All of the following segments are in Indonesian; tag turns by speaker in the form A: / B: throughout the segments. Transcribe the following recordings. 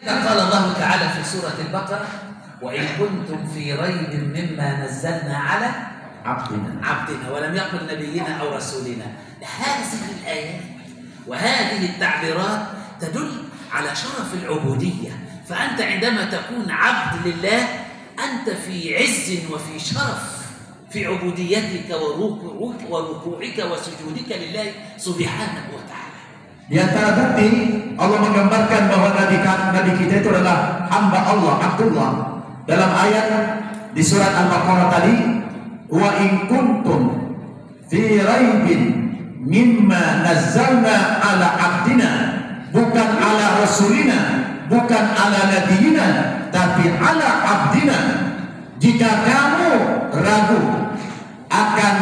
A: قال الله تعالى في سورة البقرة وإن كنتم في ريب مما نزلنا على عبدنا ولم يقل نبينا أو رسولنا. هذه الآيات وهذه التعبيرات تدل على شرف العبودية. فأنت عندما تكون عبد لله أنت في عز وفي شرف في عبوديتك وركوعك وسجودك لله سبحانه وتعالى.
B: Di antara bukti Allah menggambarkan bahwa Nabi kita itu adalah hamba Allah, Abdullah. Dalam ayat di surat Al-Baqarah tadi, wa in kuntum fi raibin mimma nazzalna ala abdina, bukan ala rasulina, bukan ala nabiyina, tapi ala abdina. Jika kamu ragu akan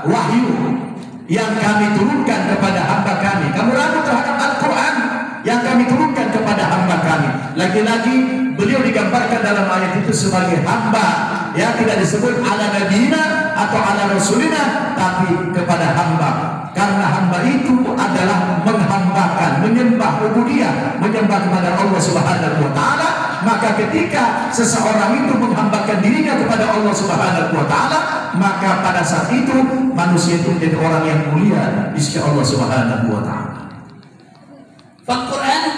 B: wahyu yang kami turunkan kepada hamba kami, kamu ragu terhadap Al-Quran yang kami turunkan kepada hamba kami. Lagi-lagi beliau digambarkan dalam ayat itu sebagai hamba, ya, tidak disebut ala nabiyina atau ala rasulina, tapi kepada hamba. Karena hamba itu adalah menghambakan, menyembah ubudiyah, menyembah kepada Allah Subhanahu wa taala. Maka ketika seseorang itu menghambakan dirinya kepada Allah Subhanahu wa taala, maka pada saat itu manusia itu menjadi orang yang mulia di sisi Allah Subhanahu wa taala.
A: فالقرآن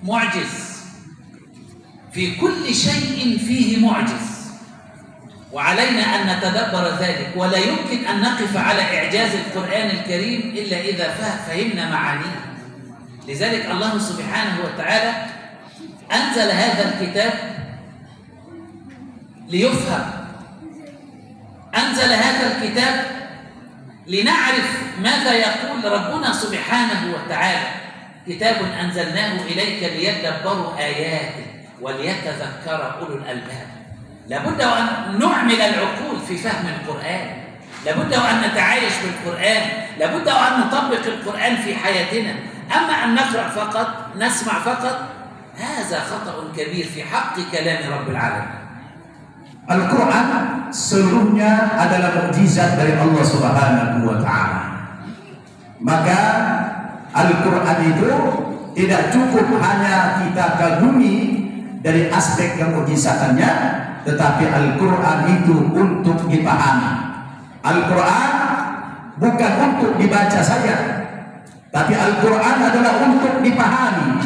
A: معجز في كل شيء فيه معجز، وعلينا أن نتدبر ذلك، ولا يمكن أن نقف على إعجاز القرآن الكريم إلا إذا فهمنا معانيه. لذلك الله سبحانه وتعالى أنزل هذا الكتاب ليفهم، أنزل هذا الكتاب لنعرف ماذا يقول ربنا سبحانه وتعالى. كتاب أنزلناه إليك ليدبروا آياته وليتذكر أولو الألباب. لابد أن نعمل العقول في فهم القرآن، لابد أن نتعايش بالقرآن، لابد أن نطبق القرآن في حياتنا. أما أن نقرأ فقط، نسمع فقط، هذا خطأ كبير في حق كلام رب العالمين.
B: Al-Quran seluruhnya adalah mukjizat dari Allah Subhanahu wa taala. Maka Al-Quran itu tidak cukup hanya kita kagumi dari aspek kemukjizatannya, tetapi Al-Quran itu untuk dipahami. Al-Quran bukan untuk dibaca saja, tapi Al-Quran adalah untuk dipahami.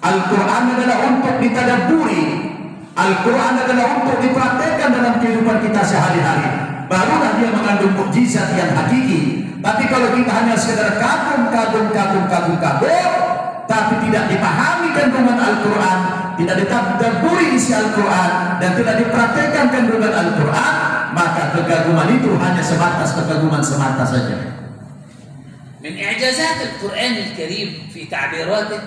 B: Al-Quran adalah untuk ditadabburi. Al-Quran adalah untuk dipraktekkan dalam kehidupan kita sehari-hari. Barulah dia mengandung mukjizat yang hakiki. Tapi kalau kita hanya sekedar kagum, tapi tidak dipahami kandungan Al-Quran, tidak ditadabburi isi Al-Quran, dan tidak dipraktekkan kandungan Al-Quran, maka kekaguman itu hanya sebatas kekaguman semata saja.
A: من إعجازات القرآن الكريم في تعبيراته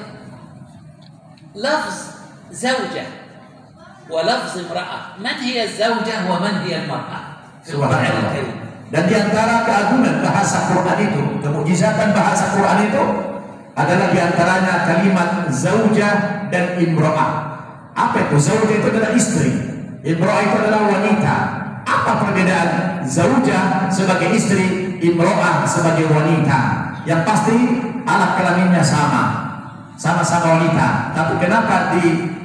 A: لفظ زوجة ولفظ امرأة. من هي الزوجة ومن هي المرأة في القرآن الكريم؟
B: Dan diantara keagungan bahasa Quran itu, kemujizatan bahasa Quran itu adalah diantaranya kalimat zaujah dan imro'ah. Apa itu? Zaujah itu adalah istri, imro'ah itu adalah wanita. Apa perbedaan zaujah sebagai istri, imro'ah sebagai wanita? Yang pasti alat kelaminnya sama-sama wanita. Tapi kenapa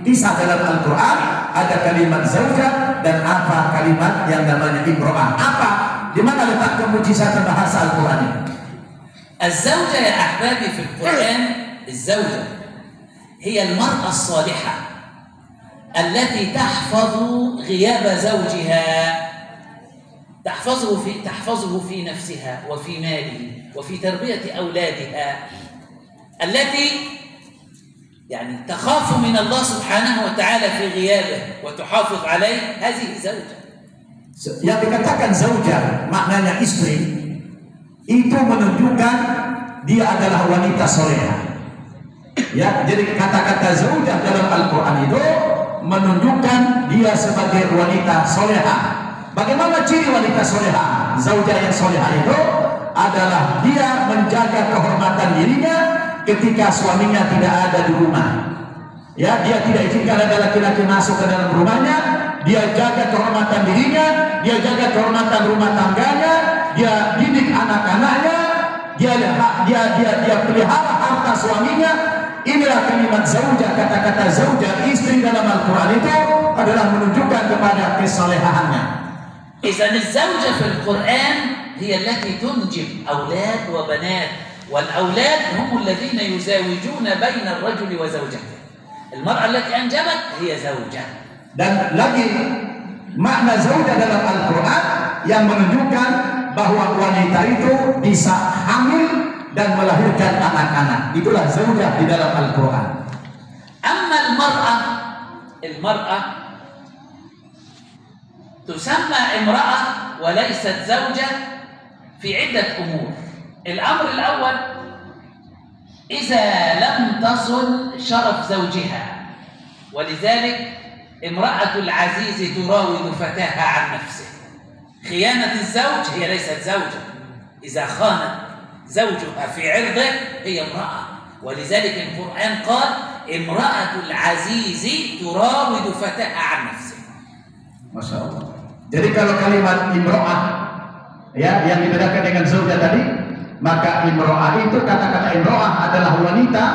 B: kisah dalam Al-Quran ada kalimat zaujah dan apa kalimat yang namanya imro'ah? Apa? Di mana letak kemujizatan bahasa Al-Quran ini?
A: الزوجة يا أحبابي في القرآن، الزوجة هي المرأة الصالحة التي تحفظ غياب زوجها، تحفظه في نفسها وفي ماله وفي تربية أولادها، التي يعني تخاف من الله سبحانه وتعالى في غيابه وتحافظ عليه. هذه زوجة.
B: Yang dikatakan zaujah maknanya istri, itu menunjukkan dia adalah wanita soleha. Ya, jadi kata-kata zaujah dalam Al-Quran itu menunjukkan dia sebagai wanita soleha. Bagaimana ciri wanita soleha? Zaujah yang soleha itu adalah dia menjaga kehormatan dirinya ketika suaminya tidak ada di rumah. Ya, dia tidak izinkan ada laki-laki masuk ke dalam rumahnya. Dia jaga kehormatan dirinya, dia jaga kehormatan rumah tangganya, dia didik anak-anaknya, dia pelihara harta suaminya. inilah kalimat zaujah, kata-kata zaujah istri dalam Al-Quran itu adalah menunjukkan kepada kesalehaannya.
A: إذن الزوجة في القرآن هي التي تنجب أولاد وبنات، والأولاد هم الذين يزاوجون بين الرجل وزوجته. المرأة التي أنجبت هي زوجة.
B: Dan lagi makna zaujah dalam Al-Quran yang menunjukkan bahwa wanita itu bisa hamil dan melahirkan anak-anak. Itulah zaujah di dalam Al-Quran.
A: أما المرأة تسمى امرأة وليست زوجة في عدة أمور. الأمر الأول إذا لم تصل شرف زوجها، ولذلك امرأة العزيز تراود فتاها عن نفسه. خيانة الزوج هي ليست زوجة، إذا خانت زوجها في عرضه هي امرأة، ولذلك القرآن قال امرأة العزيز تراود فتاها عن نفسه.
B: Masya Allah. Jadi kalau kalimat imro'ah ya yang dibedakan dengan zaujah tadi, maka imro'ah itu, kata-kata imro'ah adalah wanita,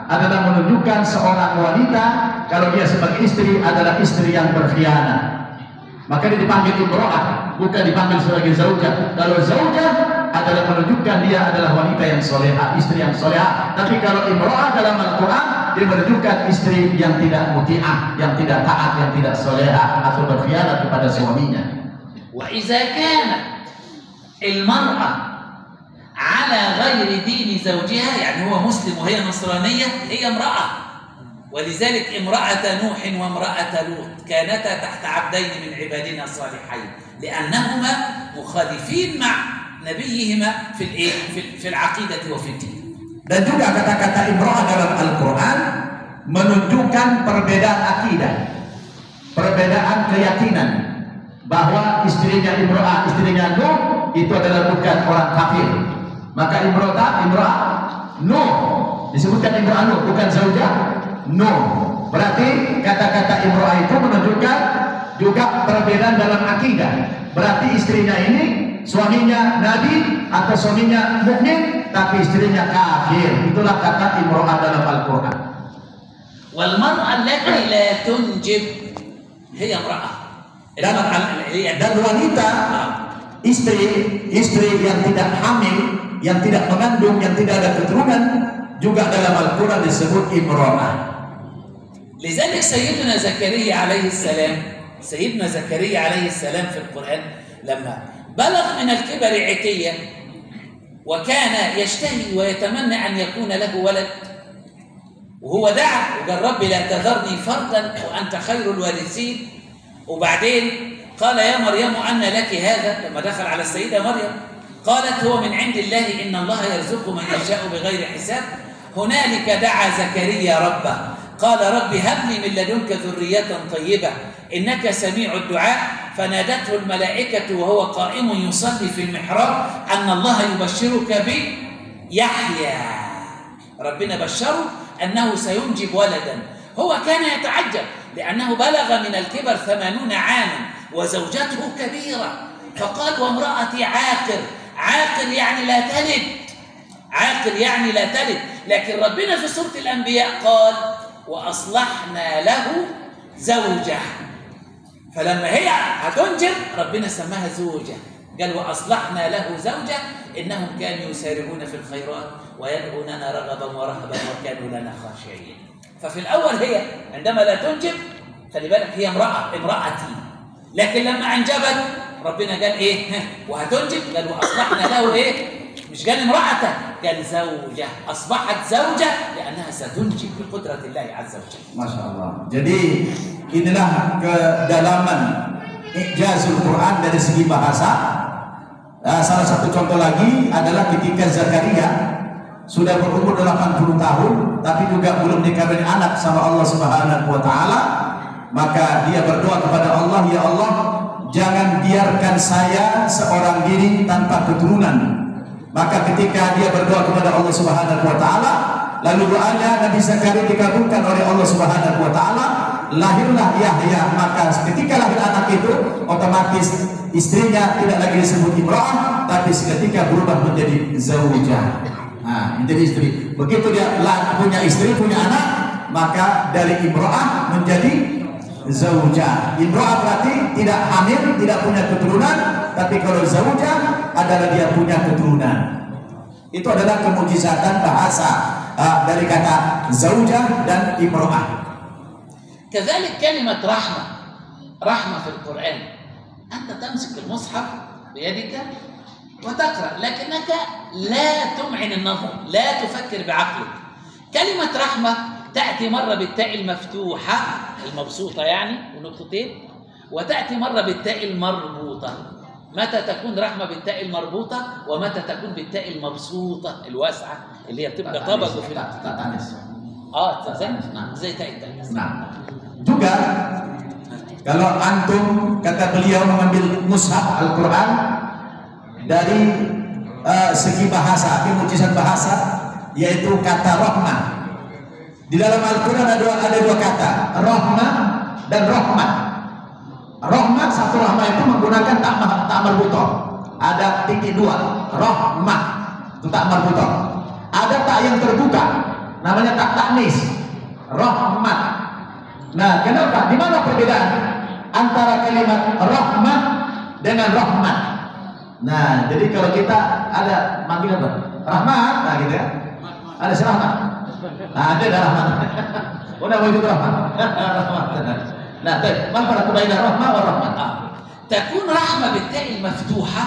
B: adalah menunjukkan seorang wanita kalau dia sebagai istri adalah istri yang berkhianat. Maka dia dipanggil imro'ah, bukan dipanggil sebagai zaujah. Kalau zaujah adalah menunjukkan dia adalah wanita yang soleha, istri yang soleha. Tapi kalau imro'ah dalam Al-Quran dia menunjukkan istri yang tidak muti'ah, yang tidak taat, yang tidak soleha atau berkhianat kepada suaminya.
A: وإذا كانت المرأة على غير دين زوجها، يعني هو مسلم وهي نصرانية، هي امرأة. ولذلك امرأة نوح وامرأة لوط كانتا تحت عبدين من عبادنا الصالحين لأنهما مخالفين مع نبيهما في العقيدة وفي الدين.
B: Dan juga kata-kata imro'ah dalam Al-Quran menunjukkan perbedaan akidah, perbedaan keyakinan, bahwa istrinya imro'ah, istrinya Nuh itu adalah bukan orang kafir. Maka imro'ah Nuh disebutkan imro'ah Nuh, bukan zaujah Nuh. Berarti kata-kata imro'ah itu menunjukkan juga perbedaan dalam akidah. Berarti istrinya ini suaminya nabi atau suaminya mukmin tapi istrinya kafir. Itulah kata imro'ah dalam Al-Quran.
A: Wal mar'ah allati la tunjib hiya imra'ah.
B: Dan wanita istri yang tidak hamil, yang tidak mengandung, yang tidak ada keturunan juga dalam Al-Quran disebut imro'ah.
A: لذلك سيدنا زكريا عليه السلام في القرآن لما بلغ من الكبر عتيا وكان يشتهي ويتمنى أن يكون له ولد، وهو دعا وقال رب لا تذرني فردا وأنت خير الوارثين. وبعدين قال يا مريم أن لك هذا لما دخل على السيدة مريم قالت هو من عند الله إن الله يرزق من يشاء بغير حساب. هنالك دعا زكريا ربه قال رب هب لي من لدنك ذرية طيبة إنك سميع الدعاء. فنادته الملائكة وهو قائم يصلي في المحراب أن الله يبشرك بيحيى. ربنا بشره أنه سينجب ولدا. هو كان يتعجب لأنه بلغ من الكبر 80 عاما وزوجته كبيرة، فقال وامرأتي عاقر. عاقر يعني لا تلد، عاقر يعني لا تلد. لكن ربنا في سورة الأنبياء قال وأصلحنا له زوجة. فلما هي هتنجب ربنا سماها زوجة، قال وأصلحنا له زوجة إنهم كانوا يسارعون في الخيرات ويدعوننا رغبا ورهبا وكانوا لنا خاشعين. ففي الأول هي عندما لا تنجب خلي بالك هي امرأتي، لكن لما أنجبت ربنا قال إيه وهتنجب قال وأصلحنا له إيه، مش قال امرأته، قال زوجة. أصبحت زوجة لأنها ستنجب بقدرة الله عز وجل.
B: Masya Allah. Jadi inilah kedalaman Ijazul Quran dari segi bahasa. Salah satu contoh lagi adalah ketika Zakaria sudah berumur 80 tahun tapi juga belum dikabari anak sama Allah Subhanahu wa taala, maka dia berdoa kepada Allah, ya Allah, jangan biarkan saya seorang diri tanpa keturunan. Maka ketika dia berdoa kepada Allah Subhanahu wa taala, lalu doanya Nabi Zakaria dikabulkan oleh Allah Subhanahu wa taala, lahirlah Yahya. Maka ketika lahir anak itu otomatis istrinya tidak lagi disebut imro'ah tapi seketika berubah menjadi zaujah. Nah, itu istri. Begitu dia punya istri, punya anak, maka dari imro'ah menjadi zaujah. Imro'ah berarti tidak hamil, tidak punya keturunan, tapi kalau zaujah adalah dia punya keturunan. Itu adalah kemujizatan bahasa dari kata zaujah dan imro'ah.
A: كذلك كلمة رحمة في القرآن أنت تمسك المصحف بيدك وتقرأ لكنك لا تمعن النظر، لا تفكر بعقلك. كلمة رحمة تأتي مرة بالتاء المفتوحة المبسوطة يعني ونقطتين، وتأتي مرة بالتاء المربوطة. متى تكون رحمة بالتاء المربوطة ومتى تكون بالتاء المبسوطة الواسعة اللي هي بتبقى طبق في زي تاء التأنيث.
B: Juga kalau antum, kata beliau, mengambil mushaf Al-Quran dari segi bahasa, kemujizat bahasa, yaitu kata rahmah. Di dalam Al-Quran ada dua kata, rahmah dan rahmat. Rahmat, satu rahmah itu menggunakan tak marbutoh, ada titik dua, rahmah itu tak marbutoh. Ada tak yang terbuka, namanya tak taknis, rahmat. Nah, kenapa? Di mana perbedaan antara kalimat rahmah dengan rahmat? Nah, jadi kalau kita ada manggil apa? Rahmat, nah gitu ya. Ada si rahmat. Nah, ada rahmat. Udah wujud rahmat. Nah, mana pada perbedaan rahmah dan rahmat?
A: تكون رحمة بالتاء المفتوحة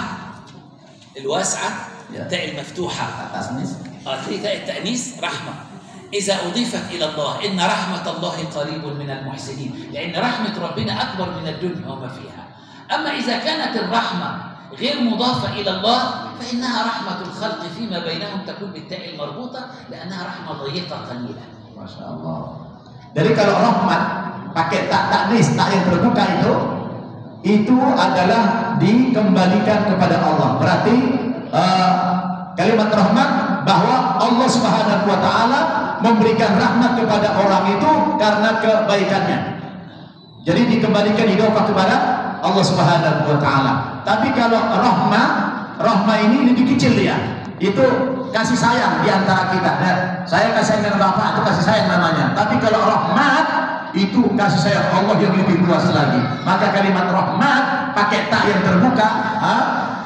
A: الواسعة، التاء المفتوحة تاء التأنيث رحمة. إذا أضيفت إلى الله إن رحمة الله قريب من المحسنين، لأن رحمة ربنا أكبر من الدنيا وما فيها. أما إذا كانت الرحمة غير مضافة إلى الله فإنها رحمة الخلق فيما بينهم تكون بالتاء المربوطة لأنها رحمة ضيقة قليلة.
B: ما شاء الله. Jadi kalau rahmat pakai tak taknis, tak yang terbuka itu adalah dikembalikan kepada Allah. Berarti kalimat rahmat bahwa Allah Subhanahu wa taala memberikan rahmat kepada orang itu karena kebaikannya. Jadi dikembalikan hidupnya kepada Allah Subhanahu wa taala. Tapi kalau rahmah ini lebih kecil dia. Itu kasih sayang di antara kita. Nah, saya kasih sayang dengan Bapak, itu kasih sayang namanya. Tapi kalau rahmat itu kasih sayang Allah yang lebih luas lagi. Maka kalimat rahmat pakai tak yang terbuka,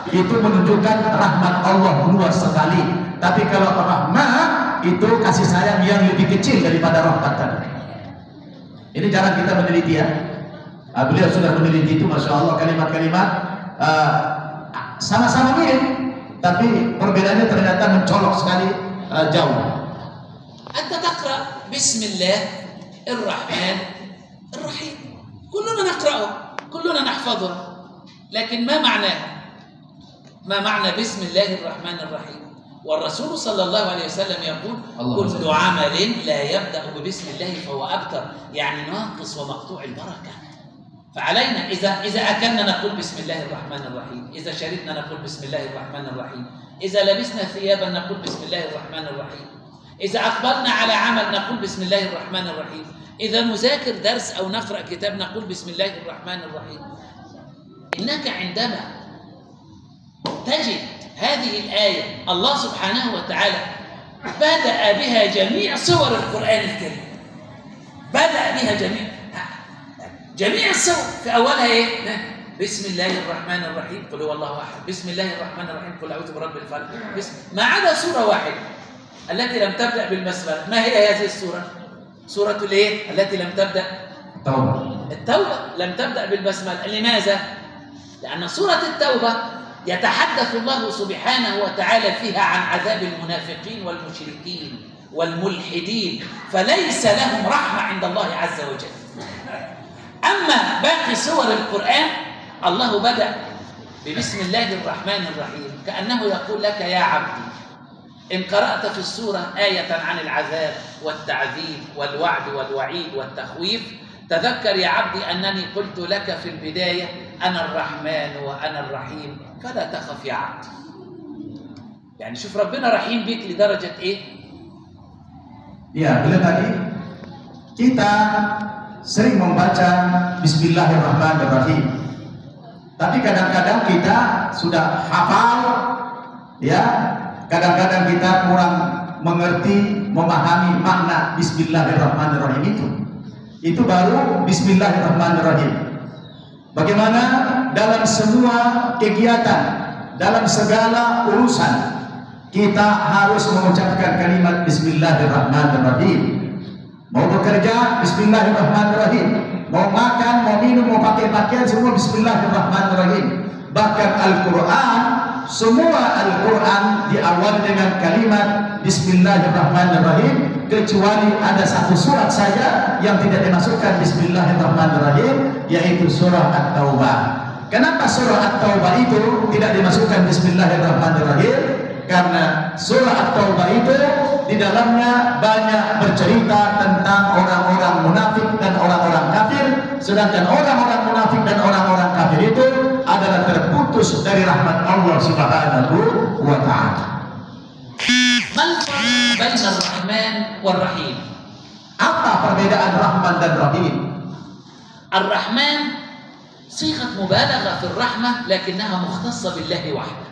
B: itu menunjukkan rahmat Allah luas sekali. Tapi kalau rahmat itu kasih sayang yang lebih kecil daripada rahmat tadi. Ini cara kita meneliti ya. Beliau sudah meneliti itu, masya Allah, kalimat-kalimat sama-sama mirip, tapi perbedaannya ternyata mencolok sekali jauh.
A: Anta taqra Bismillahirrahmanirrahim. كلنا نقرأه، كلنا نحفظه، لكن ما معناه؟ ما معنى بسم الله الرحمن الرحيم؟ والرسول صلى الله عليه وسلم يقول كل عمل لا يبدأ ببسم الله فهو أبتر، يعني ناقص ومقطوع البركة. فعلينا إذا أكلنا نقول بسم الله الرحمن الرحيم، إذا شربنا نقول بسم الله الرحمن الرحيم، إذا لبسنا ثيابا نقول بسم الله الرحمن الرحيم، إذا أقبلنا على عمل نقول بسم الله الرحمن الرحيم، إذا نذاكر درس أو نقرأ كتاب نقول بسم الله الرحمن الرحيم. إنك عندما تجد هذه الآية الله سبحانه وتعالى بدأ بها جميع سور القرآن الكريم، بدأ بها جميع السور. في أولها إيه؟ بسم الله الرحمن الرحيم، قل هو الله أحد، بسم الله الرحمن الرحيم، قل أعوذ برب الفلق، ما عدا سورة واحدة التي لم تبدأ بالبسملة. ما هي هذه السورة؟ سورة الإيه؟ التي لم تبدأ التوبة لم تبدأ بالبسملة. لماذا؟ لأن سورة التوبة يتحدث الله سبحانه وتعالى فيها عن عذاب المنافقين والمشركين والملحدين، فليس لهم رحمة عند الله عز وجل. أما باقي سور القرآن الله بدأ ببسم الله الرحمن الرحيم، كأنه يقول لك يا عبدي إن قرأت في السورة آية عن العذاب والتعذيب والوعد والوعيد والتخويف تذكر يا عبدي أنني قلت لك في البداية أنا الرحمن وأنا الرحيم فلا تخف يا عبدي. يعني شوف ربنا رحيم بيك لدرجة إيه؟
B: Ya, bila tadi kita sering membaca Bismillahirrahmanirrahim, tapi kadang-kadang kita sudah hafal ya kadang-kadang kita kurang mengerti, memahami makna Bismillahirrahmanirrahim itu. Itu baru Bismillahirrahmanirrahim. Bagaimana dalam semua kegiatan, dalam segala urusan, kita harus mengucapkan kalimat Bismillahirrahmanirrahim. Mau bekerja, Bismillahirrahmanirrahim. Mau makan, mau minum, mau pakai pakaian, semua Bismillahirrahmanirrahim. Bahkan Al-Quran, semua Al-Quran diawali dengan kalimat Bismillahirrahmanirrahim, kecuali ada satu surat saja yang tidak dimasukkan Bismillahirrahmanirrahim, yaitu surah At-Taubah. Kenapa surah At-Taubah itu tidak dimasukkan Bismillahirrahmanirrahim? Karena surah At-Taubah itu di dalamnya banyak bercerita tentang orang-orang munafik dan orang-orang kafir, sedangkan orang-orang munafik dan orang-orang kafir itu adalah terputus dari rahmat Allah Subhanahu wa ta'ala.
A: Mal farq baina ar-Rahman wal Rahim?
B: Apa perbedaan Rahman dan Rahim?
A: Ar-Rahman صيغة مبالغة في الرحمة لكنها مختصة بالله وحده.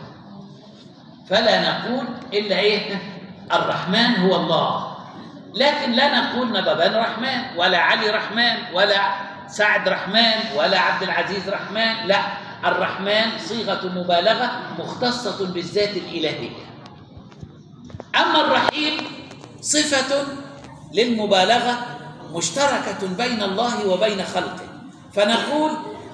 A: فلا نقول إلا الرحمن هو الله، لكن لا نقول نبابان رحمن ولا علي رحمن ولا سعد رحمن ولا عبد العزيز رحمن. لا، الرحمن صيغة مبالغة مختصة بالذات الإلهية. أما الرحيم صفة للمبالغة مشتركة بين الله وبين خلقه، فنقول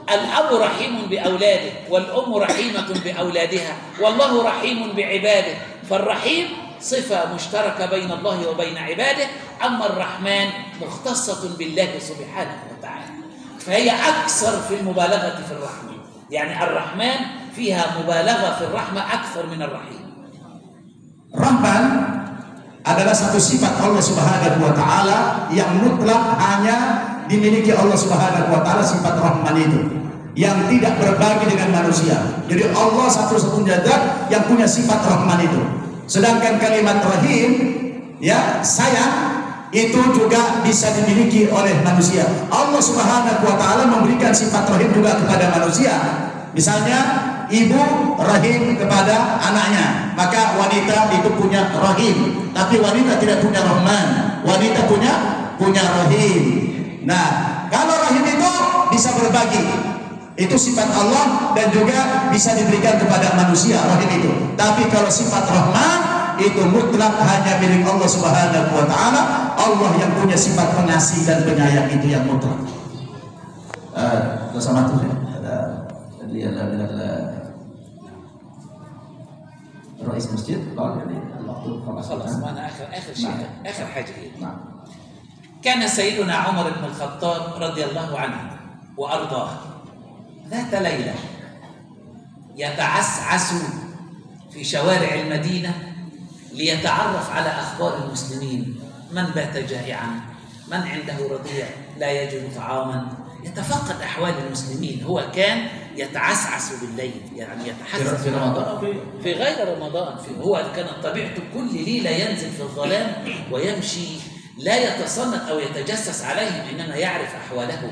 A: الأب رحيم بأولاده والأم رحيمة بأولادها والله رحيم بعباده. فالرحيم صفة مشتركة بين الله وبين عباده، أما الرحمن مختصة بالله سبحانه وتعالى، فهي أكثر في المبالغة في الرحمة. يعني الرحمن فيها مبالغة في الرحمة أكثر من الرحيم.
B: Rahman adalah satu sifat Allah Subhanahu wa ta'ala yang mutlak hanya dimiliki Allah Subhanahu wa ta'ala, sifat Rahman itu yang tidak berbagi dengan manusia. Jadi Allah satu-satunya zat yang punya sifat Rahman itu. Sedangkan kalimat Rahim, ya, sayang, itu juga bisa dimiliki oleh manusia. Allah Subhanahu wa ta'ala memberikan sifat Rahim juga kepada manusia. Misalnya ibu rahim kepada anaknya, maka wanita itu punya rahim, tapi wanita tidak punya Rahman. Wanita punya rahim. Nah, kalau rahim itu bisa berbagi, itu sifat Allah dan juga bisa diberikan kepada manusia, rahim itu. Tapi kalau sifat Rahman itu mutlak hanya milik Allah Subhanahu wa ta'ala. Allah yang punya sifat pengasih dan penyayang itu yang mutlak. Sama tuh ya. رئيس مسجد قال يعني
A: خلاص معنا آخر شيء آخر حاجة. كان سيدنا عمر بن الخطاب رضي الله عنه وأرضاه ذات ليلة يتعسعس في شوارع المدينة ليتعرف على أخبار المسلمين، من بات جائعا، من عنده رضيع لا يجد طعاما، يتفقد أحوال المسلمين. هو كان يتعسعس بالليل، يعني يتحسس
B: في رمضان،
A: في غير رمضان. هو كانت طبيعته كل ليلة ينزل في الظلام ويمشي، لا يتصنت أو يتجسس عليهم، إنما يعرف أحوالهم،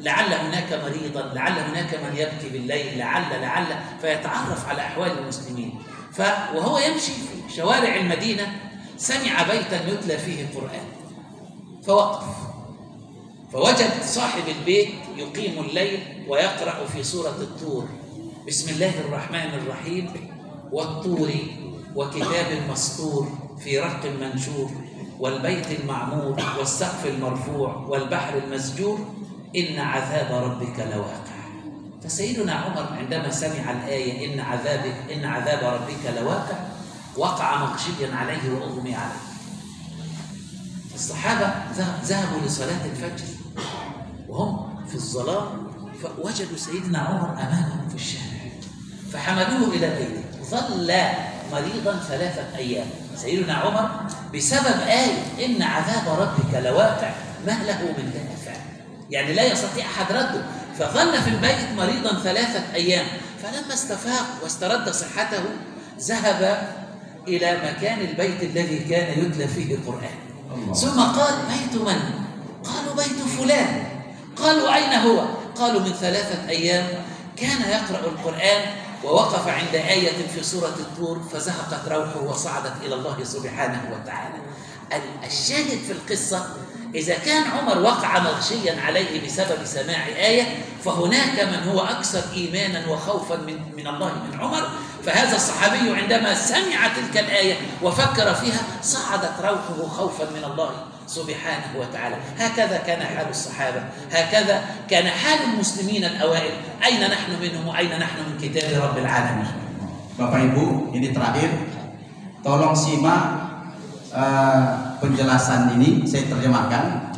A: لعل هناك مريضا، لعل هناك من يبكي بالليل، لعل فيتعرف على أحوال المسلمين. وهو يمشي في شوارع المدينة سمع بيتا يتلى فيه القرآن، فوقف فوجد صاحب البيت يقيم الليل ويقرأ في سورة الطور: بسم الله الرحمن الرحيم والطور وكتاب مسطور في رق منشور والبيت المعمور والسقف المرفوع والبحر المسجور إن عذاب ربك لواقع. فسيدنا عمر عندما سمع الآية إن عذاب ربك لواقع وقع مغشيا عليه وأغمي عليه. الصحابة ذهبوا لصلاة الفجر وهم في الظلام، فوجدوا سيدنا عمر أمامهم في الشارع فحملوه إلى بيته. ظل مريضا 3 أيام سيدنا عمر بسبب آية إن عذاب ربك لواقع ما له من دافع، يعني لا يستطيع أحد رده. فظل في البيت مريضا 3 أيام، فلما استفاق واسترد صحته ذهب إلى مكان البيت الذي كان يتلى فيه القرآن. ثم قال: بيت من؟ قالوا: بيت فلان. قالوا: أين هو؟ قالوا: من 3 أيام كان يقرأ القرآن ووقف عند آية في سورة الطور فزهقت روحه وصعدت إلى الله سبحانه وتعالى. الشاهد في القصة إذا كان عمر وقع مغشيا عليه بسبب سماع آية، فهناك من هو أكثر إيمانا وخوفا من الله من عمر. فهذا الصحابي عندما سمع تلك الآية وفكر فيها صعدت روحه خوفا من الله سبحانه وتعالى. هكذا كان حال الصحابة، هكذا كان حال المسلمين الأوائل. أين نحن منهم وأين نحن من كتاب رب العالمين؟
B: Bapak Ibu, ini terakhir, tolong simak penjelasan ini, saya terjemahkan.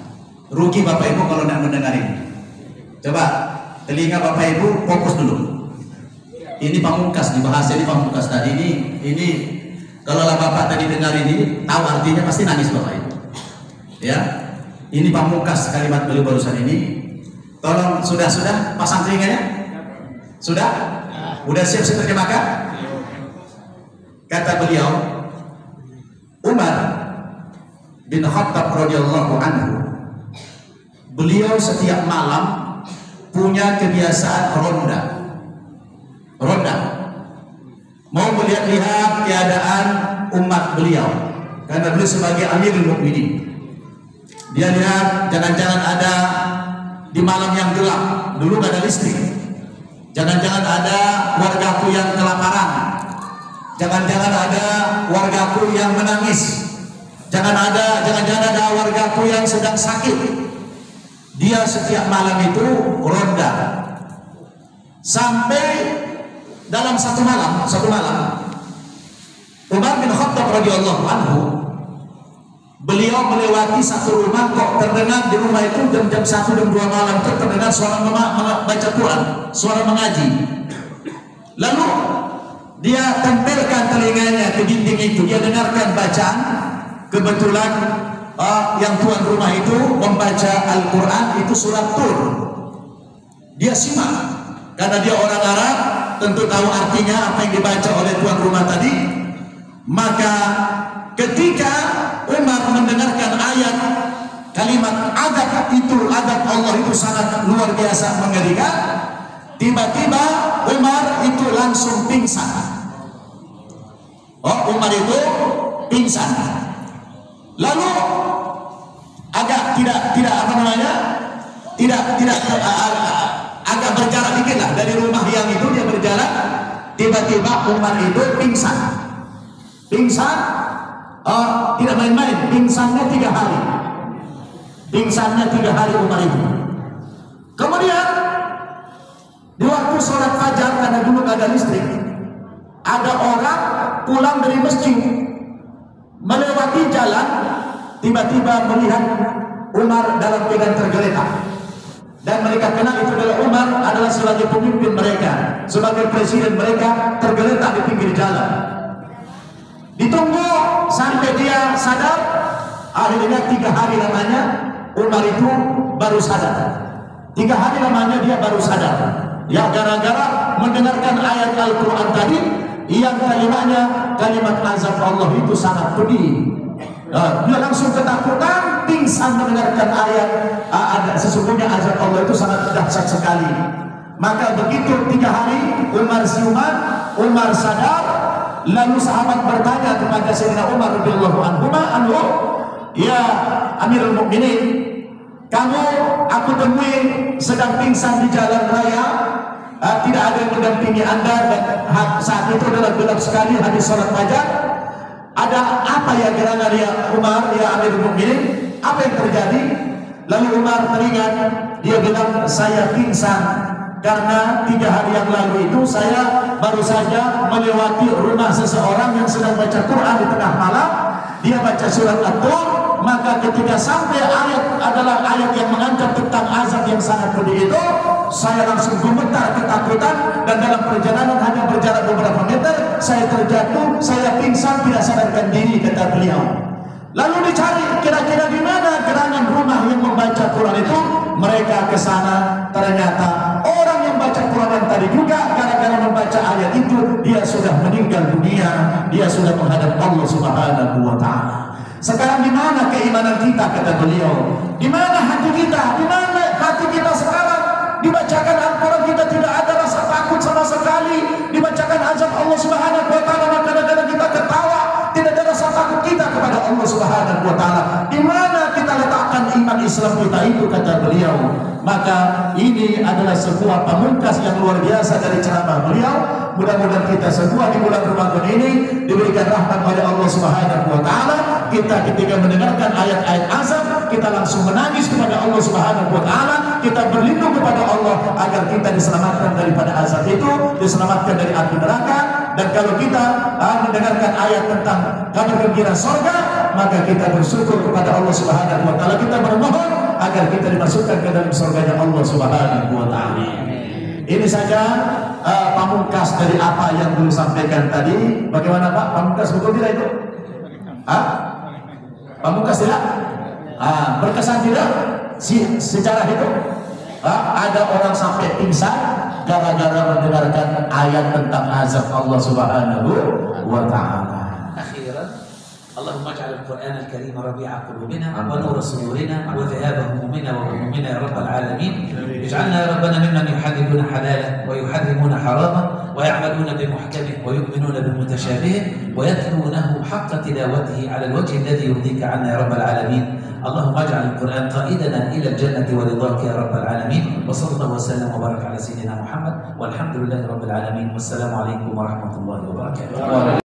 B: Rugi Bapak Ibu kalau tidak mendengar ini. Coba telinga Bapak Ibu fokus dulu. Ini pamungkas, di bahasa ini pamungkas tadi. Ini kalau Bapak tadi dengar ini, tahu artinya pasti nangis Bapak Ibu. Ya, ini pamungkas kalimat beliau barusan ini. Tolong sudah pasang telinganya? Sudah? Udah siap saya terjemahkan? Kata beliau, Umar bin Khattab radhiyallahu anhu, beliau setiap malam punya kebiasaan ronda. Mau melihat-lihat keadaan umat beliau, karena beliau sebagai Amirul Mukminin. Dia lihat jangan-jangan ada di malam yang gelap, dulu gak ada listrik, jangan-jangan ada wargaku yang kelaparan, jangan-jangan ada wargaku yang menangis, jangan-jangan ada wargaku yang sedang sakit. Dia setiap malam itu ronda sampai dalam satu malam Umar bin Khattab radhiyallahu anhu, beliau melewati satu rumah, kok terdengar di rumah itu jam 1 dan 2 malam terdengar suara baca Quran, suara mengaji. Lalu dia tempelkan telinganya ke dinding itu, dia dengarkan bacaan. Kebetulan yang tuan rumah itu membaca Al-Quran, itu surat Tur. Dia simak, karena dia orang Arab, tentu tahu artinya apa yang dibaca oleh tuan rumah tadi. Maka ketika Umar mendengarkan ayat kalimat adab itu, adab Allah itu sangat luar biasa mengerikan, tiba-tiba Umar itu langsung pingsan. Umar itu pingsan. Lalu agak agak berjarak dikit lah dari rumah yang itu, dia berjalan, tiba-tiba Umar itu pingsan, tidak main-main, pingsannya 3 hari Umar itu. Kemudian di waktu sholat fajar, karena dulu gak ada listrik, ada orang pulang dari masjid, melewati jalan, tiba-tiba melihat Umar dalam keadaan tergeletak, dan mereka kenal itu adalah Umar adalah sebagai pemimpin mereka, sebagai presiden mereka, tergeletak di pinggir jalan. Ditunggu sampai dia sadar. Akhirnya 3 hari lamanya Umar itu baru sadar. 3 hari lamanya dia baru sadar. Ya, gara-gara mendengarkan ayat Al-Quran tadi yang kalimat azab Allah itu sangat pedih. Dia langsung ketakutan, pingsan mendengarkan ayat sesungguhnya azab Allah itu sangat dahsyat sekali. Maka begitu 3 hari Umar siuman, Umar sadar. Lalu sahabat bertanya kepada Sayyidina Umar radhiyallahu anhu, ya Amirul Mukminin, kamu aku temui sedang pingsan di jalan raya, tidak ada yang mendampingi Anda, dan saat itu adalah gelap sekali habis sholat fajar. Ada apa ya gerangan ya Umar, ya Amirul Mukminin? Apa yang terjadi? Lalu Umar teringat, dia bilang, saya pingsan karena 3 hari yang lalu itu saya baru saja melewati rumah seseorang yang sedang baca Quran di tengah malam. Dia baca surat At-Tur, maka ketika sampai ayat adalah ayat yang mengancam tentang azab yang sangat pedih itu, saya langsung gemetar ketakutan, dan dalam perjalanan hanya berjarak beberapa meter saya terjatuh, saya pingsan, tidak sadarkan diri, kata beliau. Lalu dicari kira-kira di mana gerangan rumah yang membaca Quran itu. Mereka ke sana, ternyata orang yang baca Quran yang tadi juga gara-gara membaca ayat itu dia sudah meninggal dunia, dia sudah menghadap Allah Subhanahu wa taala. Sekarang di mana keimanan kita, kata beliau? Di mana hati kita? Di mana hati kita sekarang? Dibacakan Al-Quran kita tidak ada rasa takut sama sekali. Dibaca kepada Allah Subhanahu wa taala. Di mana kita letakkan iman Islam kita itu, kata beliau. Maka ini adalah sebuah pamungkas yang luar biasa dari ceramah beliau. Mudah-mudahan kita semua di bulan Ramadan ini diberikan rahmat oleh Allah Subhanahu wa taala. Kita ketika mendengarkan ayat-ayat azab, kita langsung menangis kepada Allah Subhanahu wa taala. Kita berlindung kepada Allah agar kita diselamatkan daripada azab itu, diselamatkan dari api neraka. Dan kalau kita mendengarkan ayat tentang kabar gembira surga, maka kita bersyukur kepada Allah Subhanahu wa taala. Kita bermohon agar kita dimasukkan ke dalam surganya Allah Subhanahu wa taala. Ini saja pamungkas dari apa yang dulu sampaikan tadi. Bagaimana Pak? Pamungkas betul tidak itu? Pamungkas tidak? Berkesan tidak? Secara itu ada orang sampai pingsan gara-gara mendengarkan ayat tentang azab Allah Subhanahu wa taala.
A: Akhiran, Allahumma ij'al al-Qur'an al-Karim rabi'a qulubina wa nura sudurina wa dhahaba humumina wa humumina ya rabbal alamin. Ij'alna ya rabbana mimman yuhadiduna halala wa yuharrimuna harama wa ya'maluna bimuhkamih wa yu'minuna bimutashabih wa yatlunahu haqqa tilawatihi 'ala al-wajhi alladhi yurdika 'anna ya rabbal alamin. اللهم اجعل القرآن قائدنا إلى الجنة ورضاك يا رب العالمين وصلى الله وسلم وبارك على سيدنا محمد والحمد لله رب العالمين والسلام عليكم ورحمة الله وبركاته.